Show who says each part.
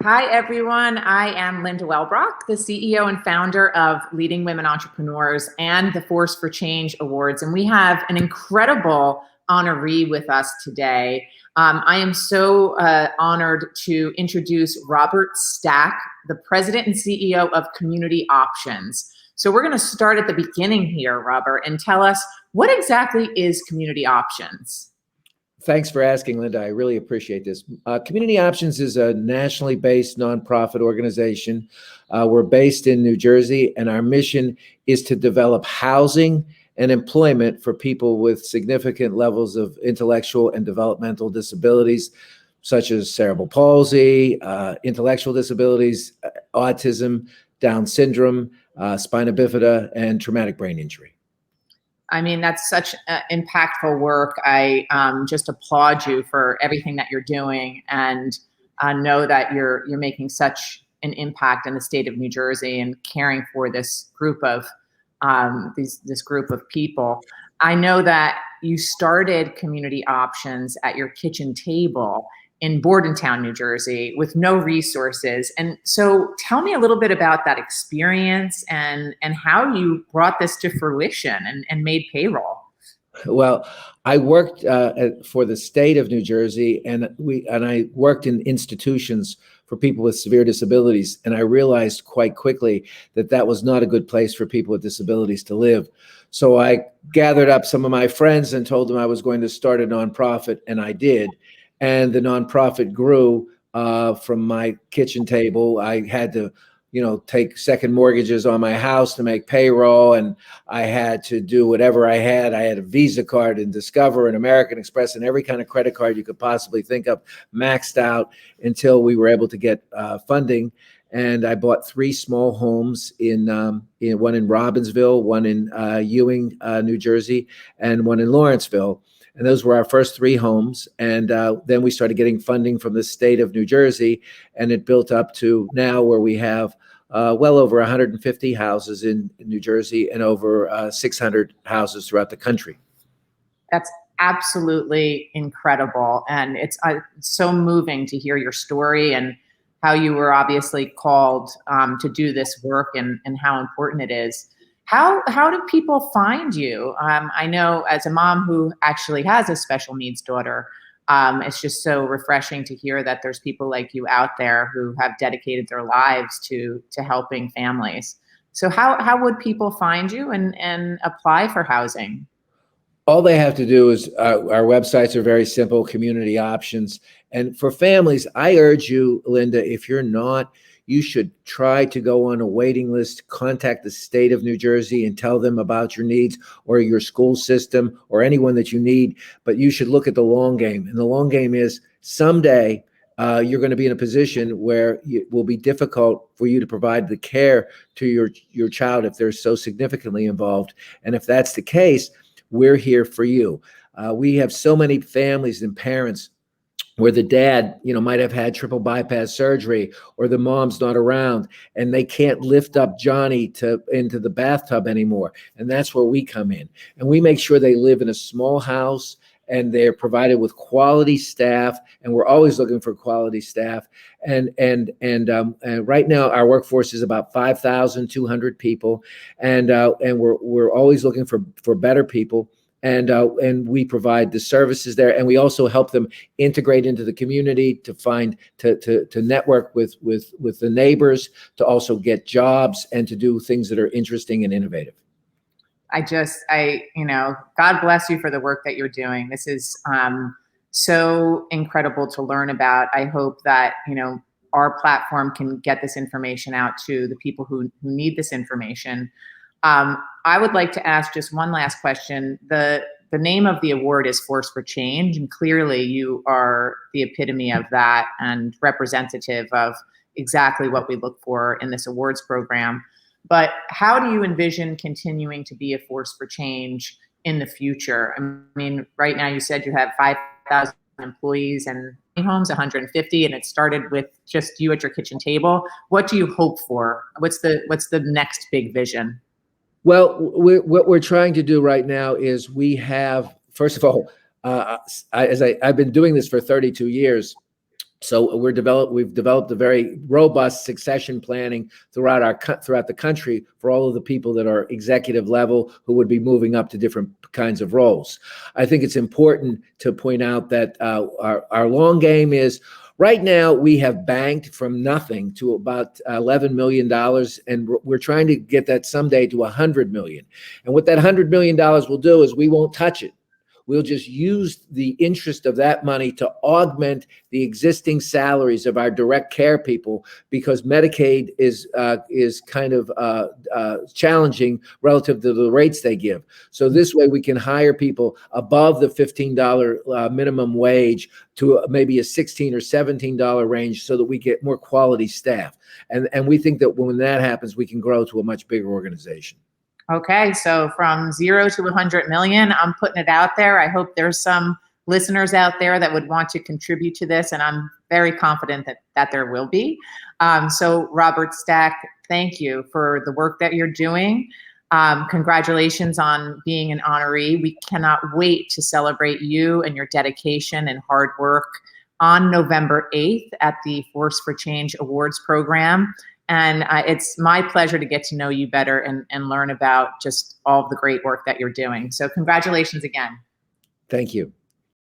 Speaker 1: Hi, everyone. I am Linda Welbrock, the CEO and founder of Leading Women Entrepreneurs and the Force for Change Awards. And we have an incredible honoree with us today. I am so honored to introduce Robert Stack, the president and CEO of Community Options. So we're going to start at the beginning here, Robert, and tell us what exactly is Community Options?
Speaker 2: Thanks for asking, Linda. I really appreciate this. Community Options is a nationally based nonprofit organization. We're based in New Jersey, and our mission is to develop housing and employment for people with significant levels of intellectual and developmental disabilities, such as cerebral palsy, intellectual disabilities, autism, Down syndrome, spina bifida, and traumatic brain injury.
Speaker 1: I mean, that's such impactful work. I just applaud you for everything that you're doing, and know that you're making such an impact in the state of New Jersey and caring for this group of this group of people. I know that you started Community Options at your kitchen table in Bordentown, New Jersey, with no resources. And so tell me a little bit about that experience and how you brought this to fruition and made payroll.
Speaker 2: Well, I worked for the state of New Jersey, and I worked in institutions for people with severe disabilities. And I realized quite quickly that that was not a good place for people with disabilities to live. So I gathered up some of my friends and told them I was going to start a nonprofit, and I did. And the nonprofit grew from my kitchen table. I had to, take second mortgages on my house to make payroll, and I had to do whatever I had. I had a Visa card and Discover and American Express and every kind of credit card you could possibly think of, maxed out until we were able to get funding. And I bought 3 small homes in one in Robbinsville, one in Ewing, New Jersey, and one in Lawrenceville. And those were our first 3 homes. And then we started getting funding from the state of New Jersey, and it built up to now where we have well over 150 houses in New Jersey and over 600 houses throughout the country.
Speaker 1: That's absolutely incredible. And it's so moving to hear your story and how you were obviously called to do this work and how important it is. How do people find you? I know as a mom who actually has a special needs daughter, it's just so refreshing to hear that there's people like you out there who have dedicated their lives to helping families. So how would people find you and apply for housing?
Speaker 2: All they have to do is our websites are very simple, Community Options. And for families, I urge you, Linda, if you're not, you should try to go on a waiting list, contact the state of New Jersey and tell them about your needs, or your school system, or anyone that you need. But you should look at the long game. And the long game is someday you're going to be in a position where it will be difficult for you to provide the care to your child if they're so significantly involved. And if that's the case, we're here for you. We have so many families and parents where the dad, might have had triple bypass surgery, or the mom's not around and they can't lift up Johnny into the bathtub anymore. And that's where we come in. And we make sure they live in a small house and they're provided with quality staff. And we're always looking for quality staff. And right now our workforce is about 5,200 people. And we're always looking for better people. And we provide the services there, and we also help them integrate into the community to network with the neighbors, to also get jobs and to do things that are interesting and innovative.
Speaker 1: God bless you for the work that you're doing. This is so incredible to learn about. I hope that our platform can get this information out to the people who need this information. I would like to ask just one last question. The name of the award is Force for Change, and clearly you are the epitome of that and representative of exactly what we look for in this awards program. But how do you envision continuing to be a force for change in the future? I mean, right now you said you have 5,000 employees and homes, 150, and it started with just you at your kitchen table. What do you hope for? What's the next big vision?
Speaker 2: Well, what we're trying to do right now is we have, first of all, I've been doing this for 32 years. So we've developed a very robust succession planning throughout the country for all of the people that are executive level who would be moving up to different kinds of roles. I think it's important to point out that our long game is, right now we have banked from nothing to about $11 million, and we're trying to get that someday to $100 million. And what that $100 million will do is we won't touch it. We'll just use the interest of that money to augment the existing salaries of our direct care people, because Medicaid is kind of challenging relative to the rates they give. So this way we can hire people above the $15 minimum wage to maybe a $16 or $17 range, so that we get more quality staff. And we think that when that happens, we can grow to a much bigger organization.
Speaker 1: Okay, so from 0 to 100 million, I'm putting it out there. I hope there's some listeners out there that would want to contribute to this, and I'm very confident that there will be. So Robert Stack, thank you for the work that you're doing. Congratulations on being an honoree. We cannot wait to celebrate you and your dedication and hard work on November 8th at the Force for Change Awards program. And it's my pleasure to get to know you better and learn about just all the great work that you're doing. So congratulations again.
Speaker 2: Thank you.